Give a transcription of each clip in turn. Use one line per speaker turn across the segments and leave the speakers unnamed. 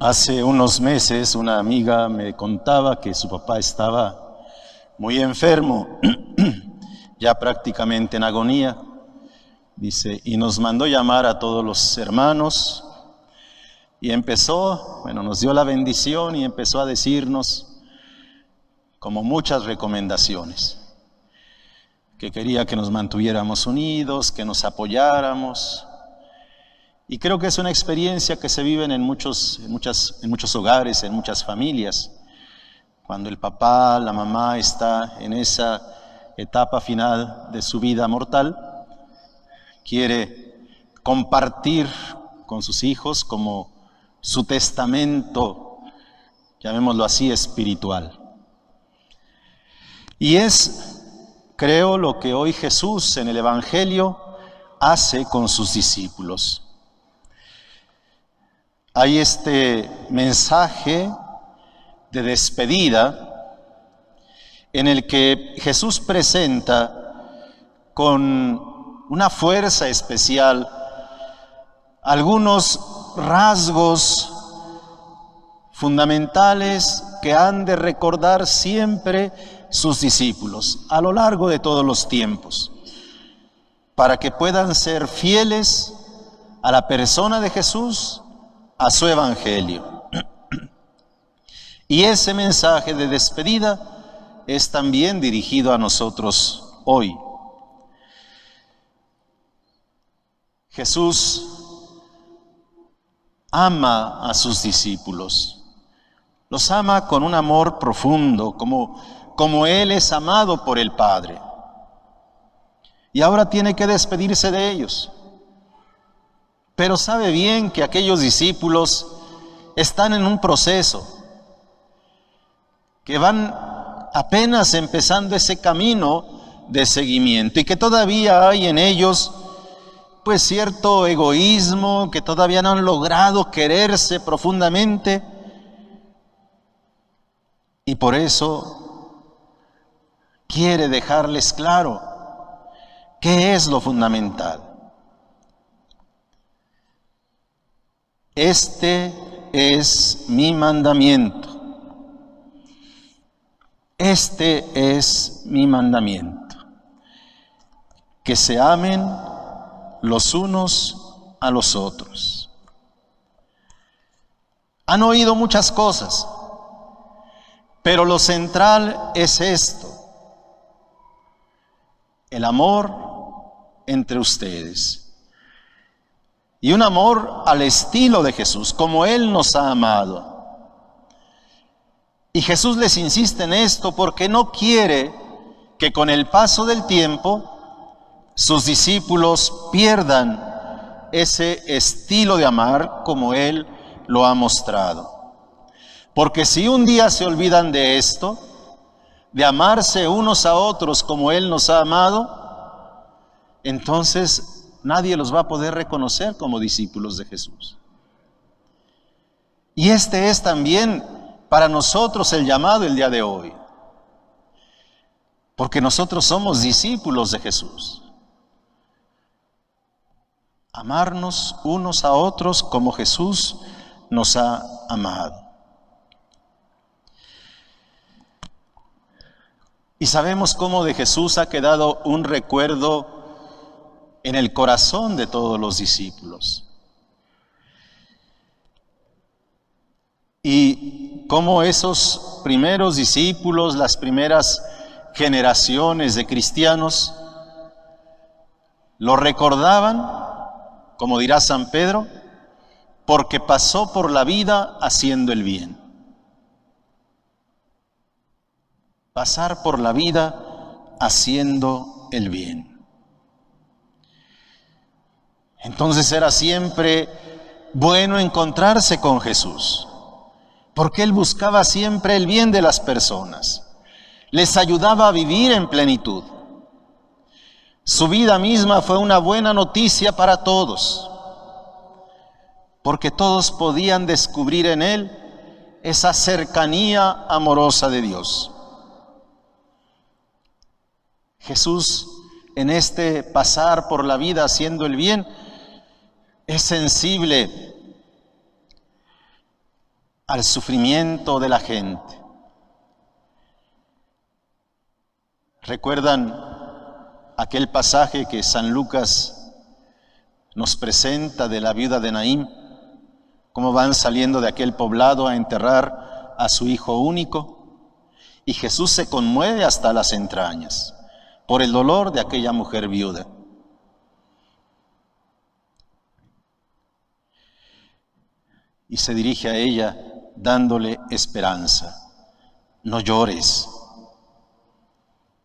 Hace unos meses una amiga me contaba que su papá estaba muy enfermo, ya prácticamente en agonía, dice, y nos mandó llamar a todos los hermanos y nos dio la bendición y empezó a decirnos como muchas recomendaciones, que quería que nos mantuviéramos unidos, que nos apoyáramos. Y creo que es una experiencia que se vive en muchos hogares, en muchas familias. Cuando el papá, la mamá está en esa etapa final de su vida mortal, quiere compartir con sus hijos como su testamento, llamémoslo así, espiritual. Y es, creo, lo que hoy Jesús en el Evangelio hace con sus discípulos. Hay este mensaje de despedida en el que Jesús presenta con una fuerza especial algunos rasgos fundamentales que han de recordar siempre sus discípulos a lo largo de todos los tiempos, para que puedan ser fieles a la persona de Jesús, a su evangelio. Y ese mensaje de despedida es también dirigido a nosotros hoy. Jesús ama a sus discípulos, los ama con un amor profundo, como Él es amado por el Padre. Y ahora tiene que despedirse de ellos. Pero sabe bien que aquellos discípulos están en un proceso, que van apenas empezando ese camino de seguimiento y que todavía hay en ellos pues cierto egoísmo, que todavía no han logrado quererse profundamente, y por eso quiere dejarles claro qué es lo fundamental. Este es mi mandamiento. Este es mi mandamiento. Que se amen los unos a los otros. Han oído muchas cosas, pero lo central es esto: el amor entre ustedes. Y un amor al estilo de Jesús, como Él nos ha amado. Y Jesús les insiste en esto porque no quiere que con el paso del tiempo sus discípulos pierdan ese estilo de amar como Él lo ha mostrado. Porque si un día se olvidan de esto, de amarse unos a otros como Él nos ha amado, entonces nadie los va a poder reconocer como discípulos de Jesús. Y este es también para nosotros el llamado el día de hoy, porque nosotros somos discípulos de Jesús. Amarnos unos a otros como Jesús nos ha amado. Y sabemos cómo de Jesús ha quedado un recuerdo en el corazón de todos los discípulos. Y cómo esos primeros discípulos, las primeras generaciones de cristianos, lo recordaban, como dirá San Pedro, porque pasó por la vida haciendo el bien. Pasar por la vida haciendo el bien. Entonces era siempre bueno encontrarse con Jesús, porque Él buscaba siempre el bien de las personas, les ayudaba a vivir en plenitud. Su vida misma fue una buena noticia para todos, porque todos podían descubrir en Él esa cercanía amorosa de Dios. Jesús, en este pasar por la vida haciendo el bien, es sensible al sufrimiento de la gente. ¿Recuerdan aquel pasaje que San Lucas nos presenta de la viuda de Naín? Cómo van saliendo de aquel poblado a enterrar a su hijo único, y Jesús se conmueve hasta las entrañas por el dolor de aquella mujer viuda. Y se dirige a ella dándole esperanza. No llores.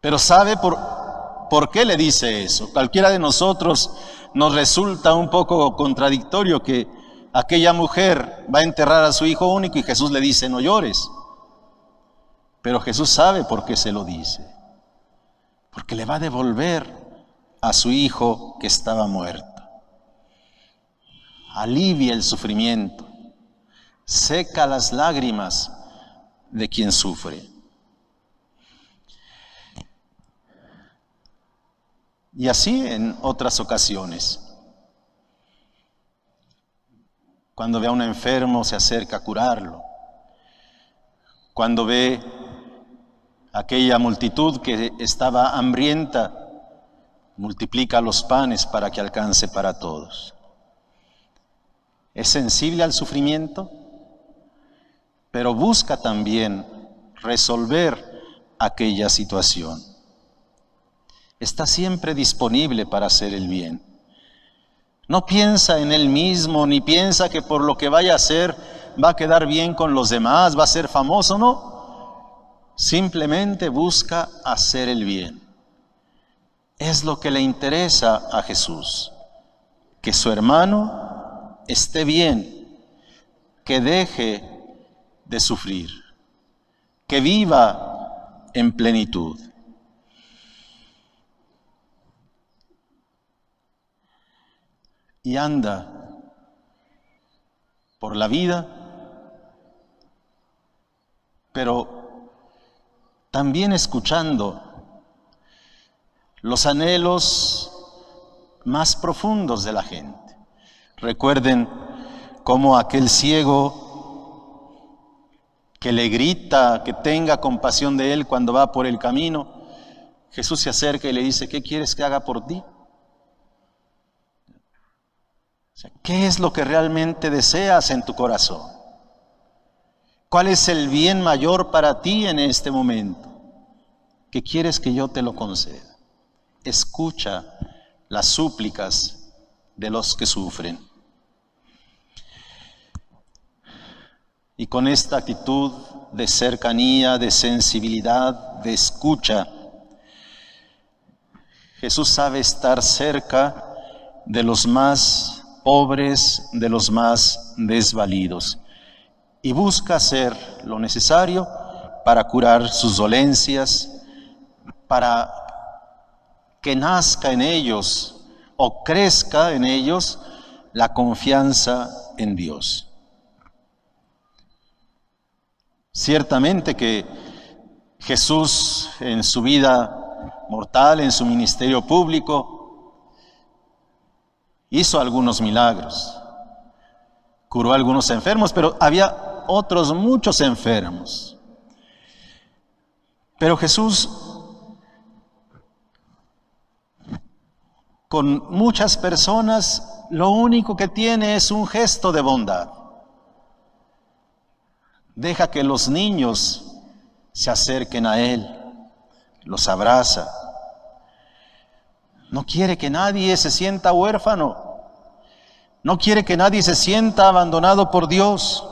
Pero ¿sabe por qué le dice eso? Cualquiera de nosotros nos resulta un poco contradictorio que aquella mujer va a enterrar a su hijo único y Jesús le dice, no llores. Pero Jesús sabe por qué se lo dice. Porque le va a devolver a su hijo que estaba muerto. Alivia el sufrimiento. Seca las lágrimas de quien sufre. Y así en otras ocasiones. Cuando ve a un enfermo se acerca a curarlo. Cuando ve aquella multitud que estaba hambrienta, multiplica los panes para que alcance para todos. Es sensible al sufrimiento, pero busca también resolver aquella situación. Está siempre disponible para hacer el bien. No piensa en él mismo, ni piensa que por lo que vaya a hacer va a quedar bien con los demás, va a ser famoso, no. Simplemente busca hacer el bien. Es lo que le interesa a Jesús, que su hermano esté bien, que deje de sufrir, que viva en plenitud. Y anda por la vida, pero también escuchando los anhelos más profundos de la gente. Recuerden cómo aquel ciego que le grita que tenga compasión de él cuando va por el camino, Jesús se acerca y le dice, ¿qué quieres que haga por ti? ¿Qué es lo que realmente deseas en tu corazón? ¿Cuál es el bien mayor para ti en este momento? ¿Qué quieres que yo te lo conceda? Escucha las súplicas de los que sufren. Y con esta actitud de cercanía, de sensibilidad, de escucha, Jesús sabe estar cerca de los más pobres, de los más desvalidos, y busca hacer lo necesario para curar sus dolencias, para que nazca en ellos o crezca en ellos la confianza en Dios. Ciertamente que Jesús en su vida mortal, en su ministerio público, hizo algunos milagros, curó a algunos enfermos, pero había otros muchos enfermos. Pero Jesús, con muchas personas, lo único que tiene es un gesto de bondad. Deja que los niños se acerquen a Él, los abraza. No quiere que nadie se sienta huérfano. No quiere que nadie se sienta abandonado por Dios.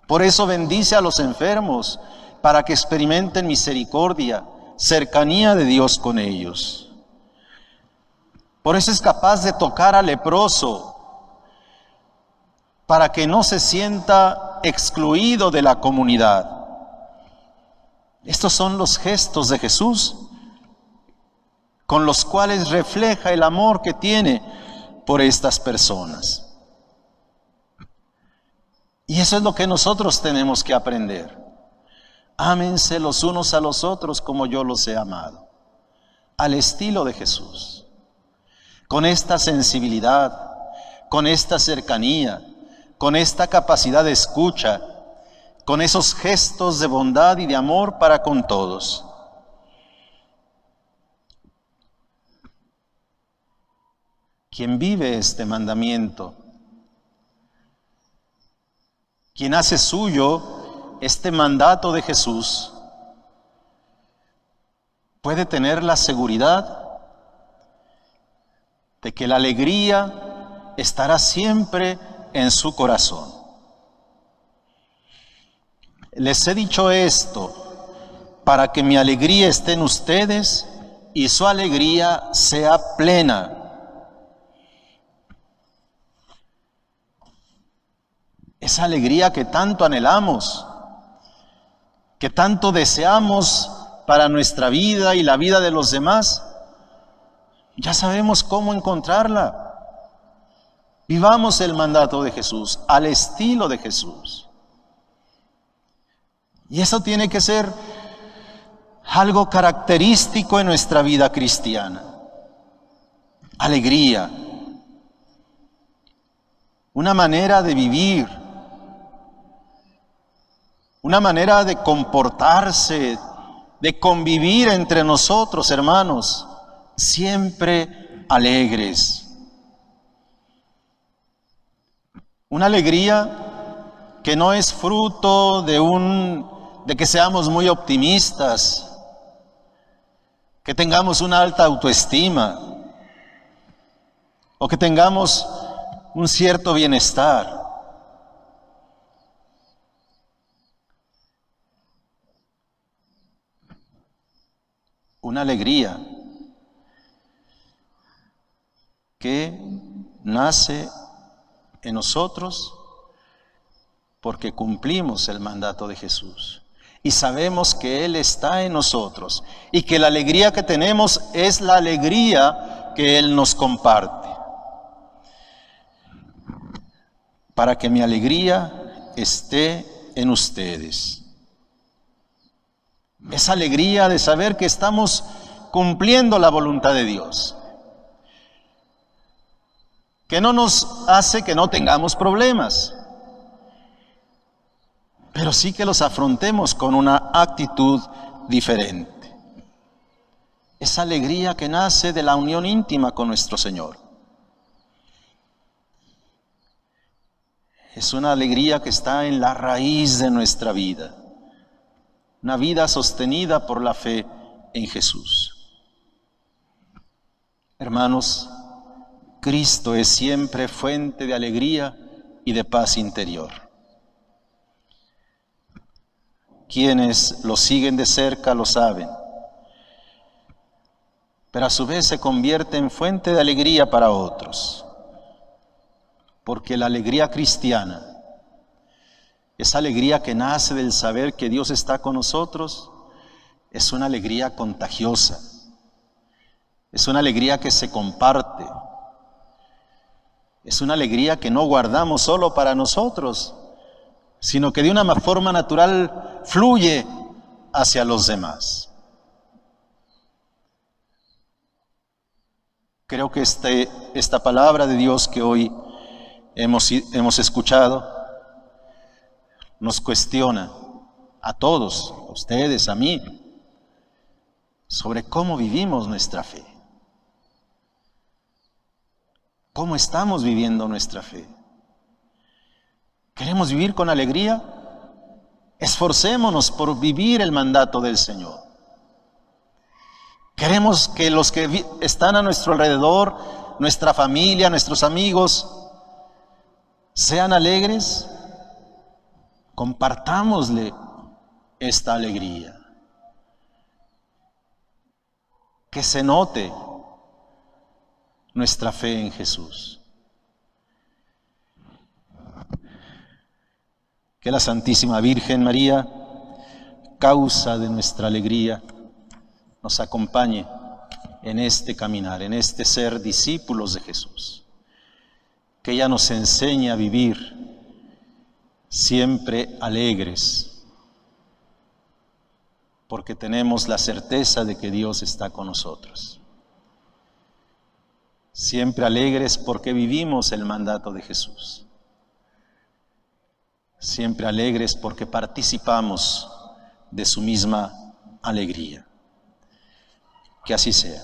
Por eso bendice a los enfermos, para que experimenten misericordia, cercanía de Dios con ellos. Por eso es capaz de tocar al leproso, para que no se sienta excluido de la comunidad. Estos son los gestos de Jesús, con los cuales refleja el amor que tiene por estas personas. Y eso es lo que nosotros tenemos que aprender. Ámense los unos a los otros como yo los he amado, al estilo de Jesús, con esta sensibilidad, con esta cercanía, con esta capacidad de escucha, con esos gestos de bondad y de amor para con todos. Quien vive este mandamiento, quien hace suyo este mandato de Jesús, puede tener la seguridad de que la alegría estará siempre en su corazón. Les he dicho esto para que mi alegría esté en ustedes y su alegría sea plena. Esa alegría que tanto anhelamos, que tanto deseamos para nuestra vida y la vida de los demás, ya sabemos cómo encontrarla. Vivamos el mandato de Jesús, al estilo de Jesús. Y eso tiene que ser algo característico en nuestra vida cristiana. Alegría. Una manera de vivir. Una manera de comportarse, de convivir entre nosotros, hermanos, siempre alegres. Una alegría que no es fruto de que seamos muy optimistas, que tengamos una alta autoestima o que tengamos un cierto bienestar. Una alegría que nace en nosotros porque cumplimos el mandato de Jesús y sabemos que Él está en nosotros y que la alegría que tenemos es la alegría que Él nos comparte. Para que mi alegría esté en ustedes. Esa alegría de saber que estamos cumpliendo la voluntad de Dios. Que no nos hace que no tengamos problemas, pero sí que los afrontemos con una actitud diferente. Esa alegría que nace de la unión íntima con nuestro Señor. Es una alegría que está en la raíz de nuestra vida. Una vida sostenida por la fe en Jesús. Hermanos, Cristo es siempre fuente de alegría y de paz interior. Quienes lo siguen de cerca lo saben, pero a su vez se convierte en fuente de alegría para otros, porque la alegría cristiana, esa alegría que nace del saber que Dios está con nosotros, es una alegría contagiosa, es una alegría que se comparte, es una alegría que no guardamos solo para nosotros, sino que de una forma natural fluye hacia los demás. Creo que esta palabra de Dios que hoy hemos escuchado nos cuestiona a todos, a ustedes, a mí, sobre cómo vivimos nuestra fe. ¿Cómo estamos viviendo nuestra fe? ¿Queremos vivir con alegría? Esforcémonos por vivir el mandato del Señor. Queremos que los que están a nuestro alrededor, nuestra familia, nuestros amigos, sean alegres. Compartámosle esta alegría. Que se note nuestra fe en Jesús. Que la Santísima Virgen María, causa de nuestra alegría, nos acompañe en este caminar, en este ser discípulos de Jesús. Que ella nos enseñe a vivir siempre alegres, porque tenemos la certeza de que Dios está con nosotros. Siempre alegres porque vivimos el mandato de Jesús. siempre alegres porque participamos de su misma alegría. Que así sea.